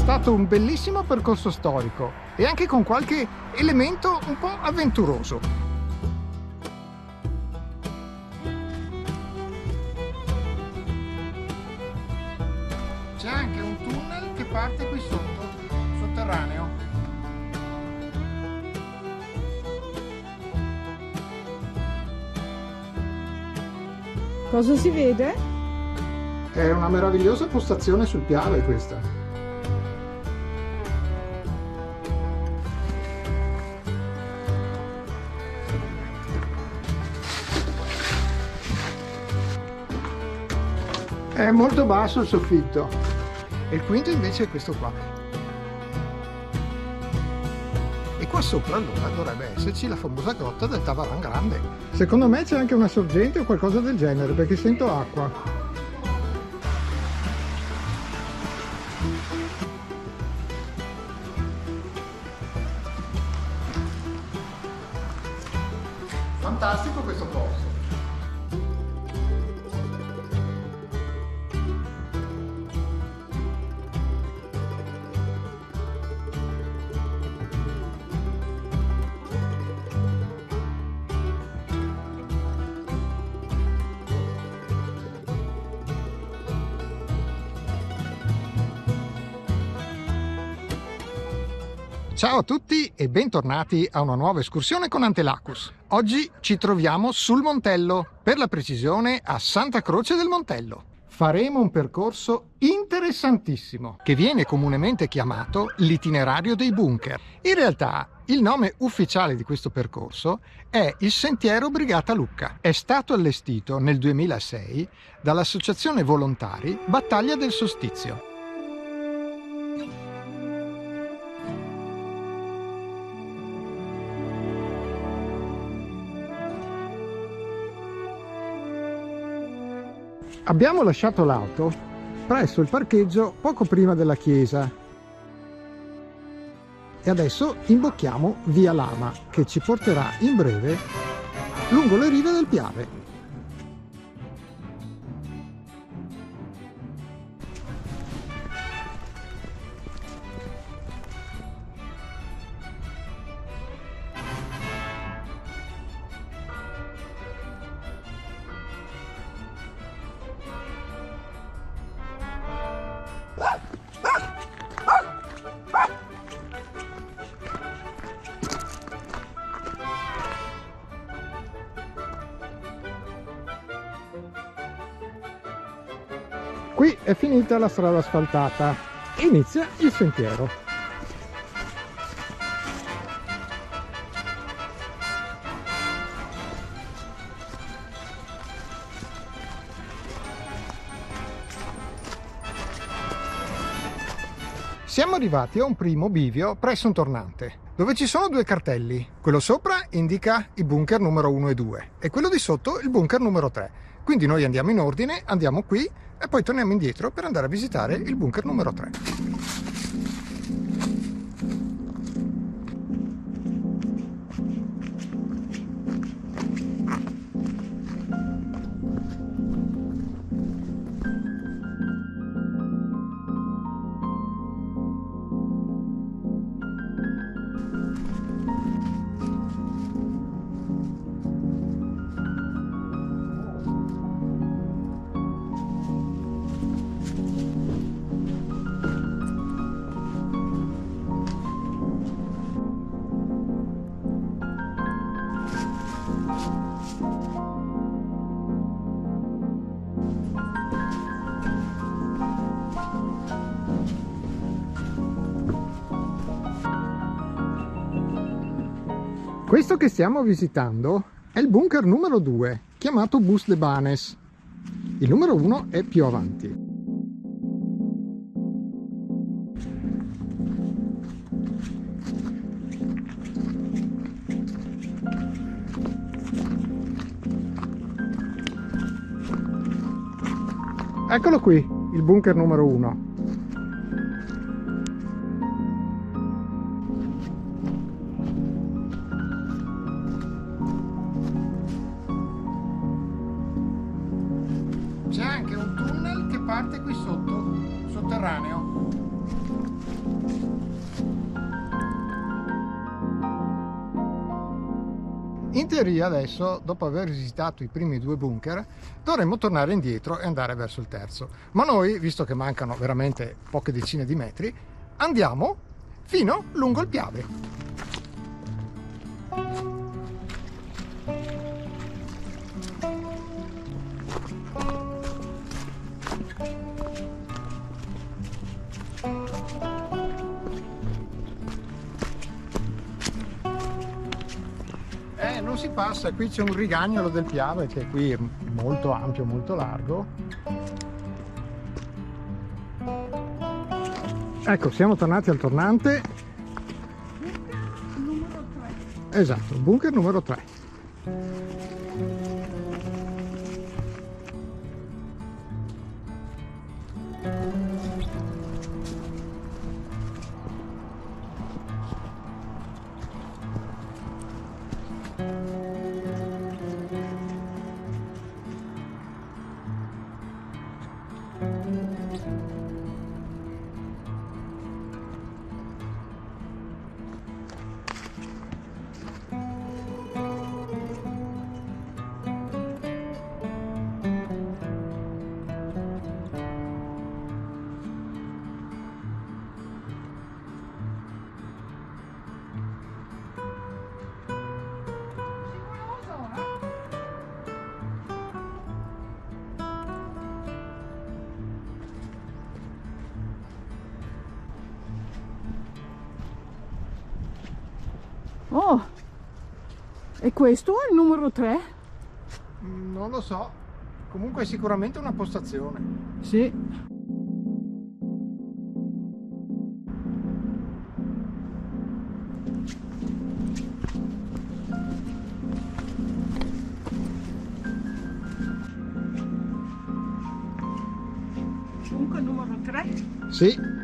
stato un bellissimo percorso storico e anche con qualche elemento un po' avventuroso. C'è anche un tunnel che parte qui sotto, sotterraneo. Cosa si vede? È una meravigliosa postazione sul Piave questa. È molto basso il soffitto. E il quinto invece è questo qua. E qua sopra allora dovrebbe esserci la famosa grotta del Tavaran Grande. Secondo me c'è anche una sorgente o qualcosa del genere, perché sento acqua. Fantastico questo posto. Ciao a tutti e bentornati a una nuova escursione con Antelacus. Oggi ci troviamo sul Montello, per la precisione a Santa Croce del Montello. Faremo un percorso interessantissimo che viene comunemente chiamato l'itinerario dei bunker. In realtà il nome ufficiale di questo percorso è il Sentiero Brigata Lucca. È stato allestito nel 2006 dall'associazione volontari Battaglia del Solstizio. Abbiamo lasciato l'auto presso il parcheggio poco prima della chiesa e adesso imbocchiamo via Lama che ci porterà in breve lungo le rive del Piave. Qui è finita la strada asfaltata e inizia il sentiero. Siamo arrivati a un primo bivio presso un tornante, dove ci sono due cartelli. Quello sopra indica il bunker numero 1 e 2 e quello di sotto il bunker numero 3. Quindi noi andiamo in ordine, andiamo qui e poi torniamo indietro per andare a visitare il bunker numero 3. Questo che stiamo visitando è il bunker numero 2, chiamato Bus de Banes. Il numero 1 è più avanti. Eccolo qui, il bunker numero 1. C'è anche un tunnel che parte qui sotto, sotterraneo. teoria adesso, dopo aver visitato i primi 2 bunker, dovremmo tornare indietro e andare verso il terzo. Ma noi, visto che mancano veramente poche decine di metri, andiamo fino lungo il Piave. Non si passa, qui c'è un rigagnolo del Piave che qui è molto ampio, molto largo. Ecco, siamo tornati al tornante. Bunker numero 3. Esatto, bunker numero 3. Oh, e questo è il numero 3? Non lo so, comunque è sicuramente una postazione. Sì. Bunker numero 3? Sì.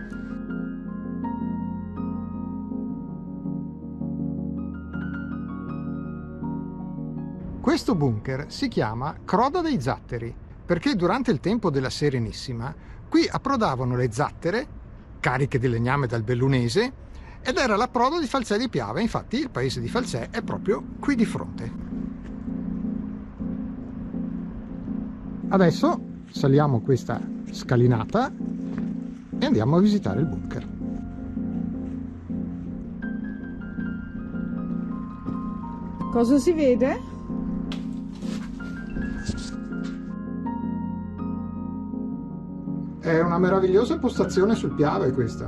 Questo bunker si chiama Croda dei Zatteri perché durante il tempo della Serenissima qui approdavano le zattere, cariche di legname dal Bellunese, ed era l'approdo di Falzè di Piave. Infatti il paese di Falzè è proprio qui di fronte. Adesso saliamo questa scalinata e andiamo a visitare il bunker. Cosa si vede? È una meravigliosa postazione sul Piave questa.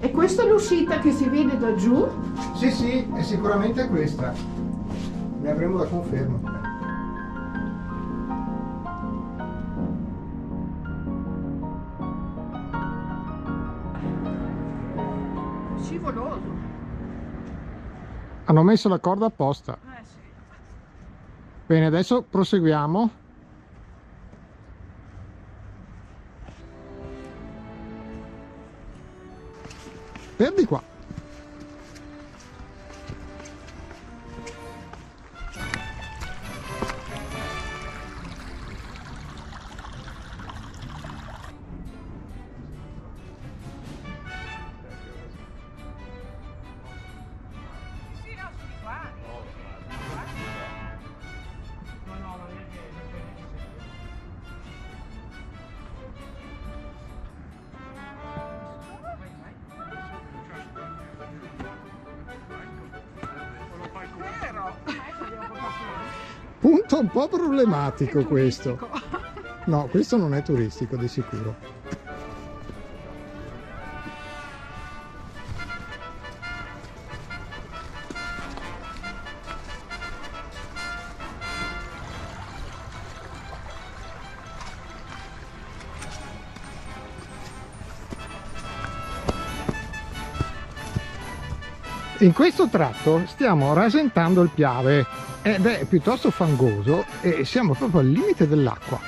E questa è l'uscita che si vede da giù? Sì, sì, è sicuramente questa. Ne avremo la conferma. Scivoloso. Hanno messo la corda apposta. Sì. Bene, adesso proseguiamo. Per di qua. Punto un po' problematico questo. No, questo non è turistico di sicuro. In questo tratto stiamo rasentando il Piave ed è piuttosto fangoso e siamo proprio al limite dell'acqua.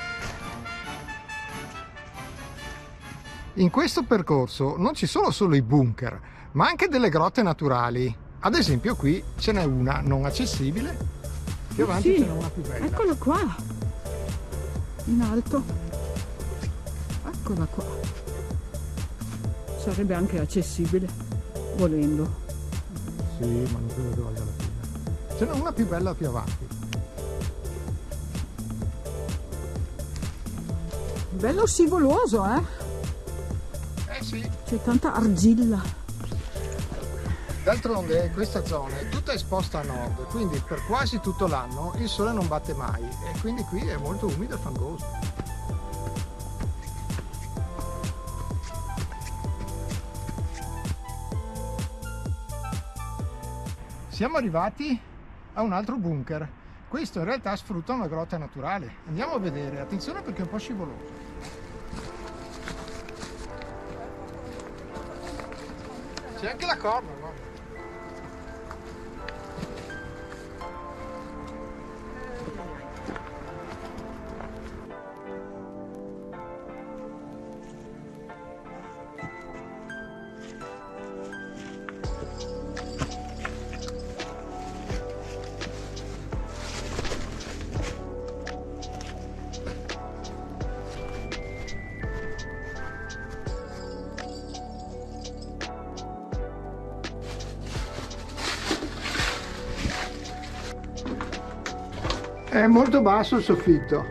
In questo percorso non ci sono solo i bunker, ma anche delle grotte naturali. Ad esempio qui ce n'è una non accessibile, più avanti Sì, ce n'è una più bella. eccolo qua, in alto. Eccola qua. Sarebbe anche accessibile, volendo. Sì, ma non credo che valga la pena. Ce n'è una più bella più avanti. Bello scivoloso, eh? Eh sì. C'è tanta argilla. D'altronde questa zona è tutta esposta a nord, quindi per quasi tutto l'anno il sole non batte mai e quindi qui è molto umido e fangoso. Siamo arrivati a un altro bunker. Questo in realtà sfrutta una grotta naturale. Andiamo a vedere, attenzione perché è un po' scivoloso. C'è anche la corna, no? È molto basso il soffitto.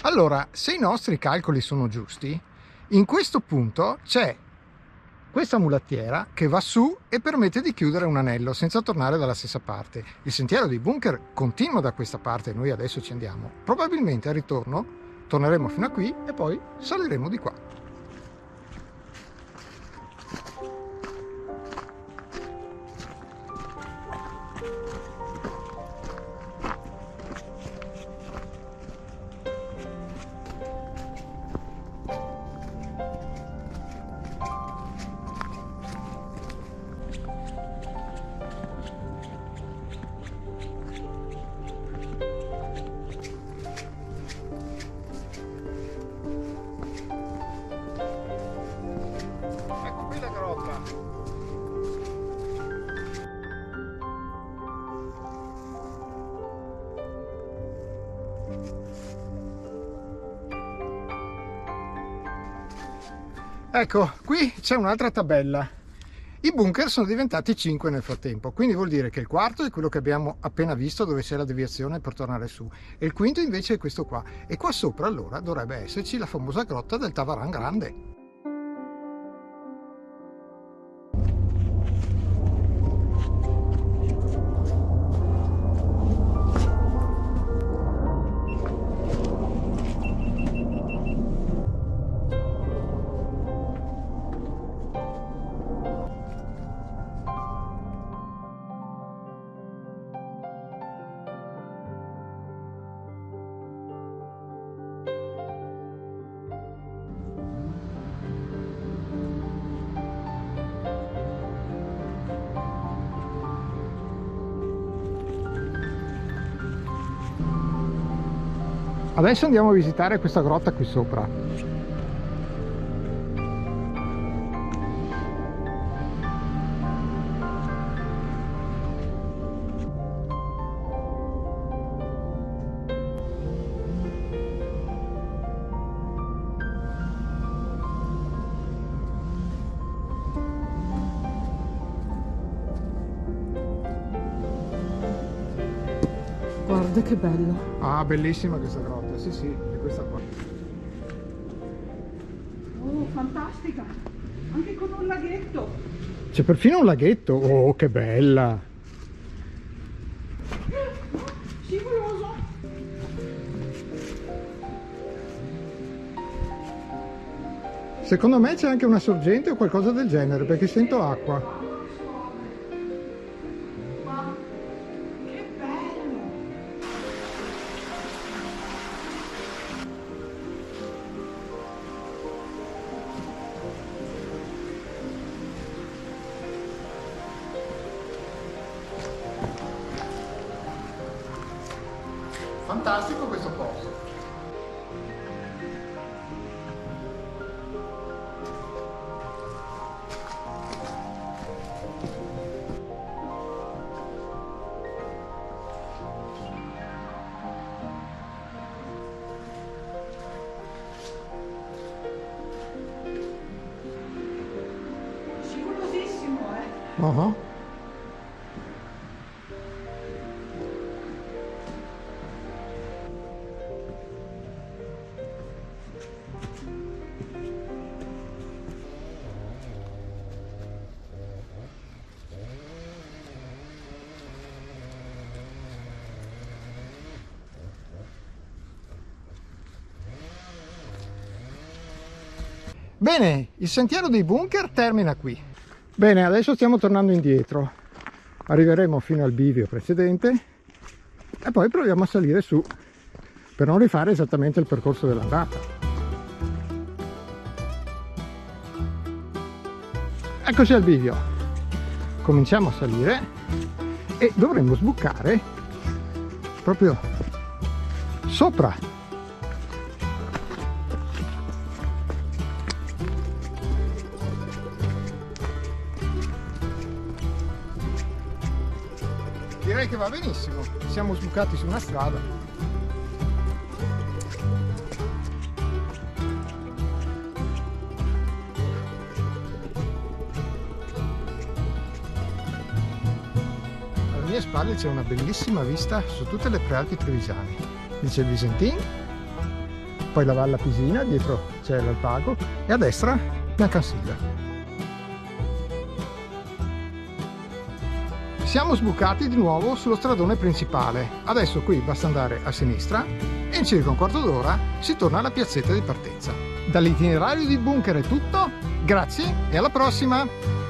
Allora, se i nostri calcoli sono giusti, in questo punto c'è questa mulattiera che va su e permette di chiudere un anello senza tornare dalla stessa parte. Il sentiero dei bunker continua da questa parte e noi adesso ci andiamo. Probabilmente al ritorno torneremo fino a qui e poi saliremo di qua. Ecco, qui c'è un'altra tabella. I bunker sono diventati 5 nel frattempo, quindi vuol dire che il quarto è quello che abbiamo appena visto dove c'è la deviazione per tornare su e il quinto invece è questo qua e qua sopra allora dovrebbe esserci la famosa grotta del Tavaran Grande. Adesso andiamo a visitare questa grotta qui sopra. Guarda che bello. Ah, bellissima questa grotta, sì sì, è questa qua. Oh, fantastica. Anche con un laghetto. C'è perfino un laghetto, oh che bella! Scivoloso. Secondo me c'è anche una sorgente o qualcosa del genere perché sento acqua. Fantastico questo posto. Uh-huh. Bene, il sentiero dei bunker termina qui. Bene, adesso stiamo tornando indietro. Arriveremo fino al bivio precedente e poi proviamo a salire su per non rifare esattamente il percorso dell'andata. Eccoci al bivio. Cominciamo a salire e dovremmo sbucare proprio sopra. Direi che va benissimo, siamo sbucati su una strada. Alle mie spalle c'è una bellissima vista su tutte le prealpi trevisane. Lì c'è il Visentin, poi la Valla Pisina, dietro c'è l'Alpago e a destra Biancansilla. Siamo sbucati di nuovo sullo stradone principale. Adesso qui basta andare a sinistra e in circa un quarto d'ora si torna alla piazzetta di partenza. Dall'itinerario di bunker è tutto, grazie e alla prossima!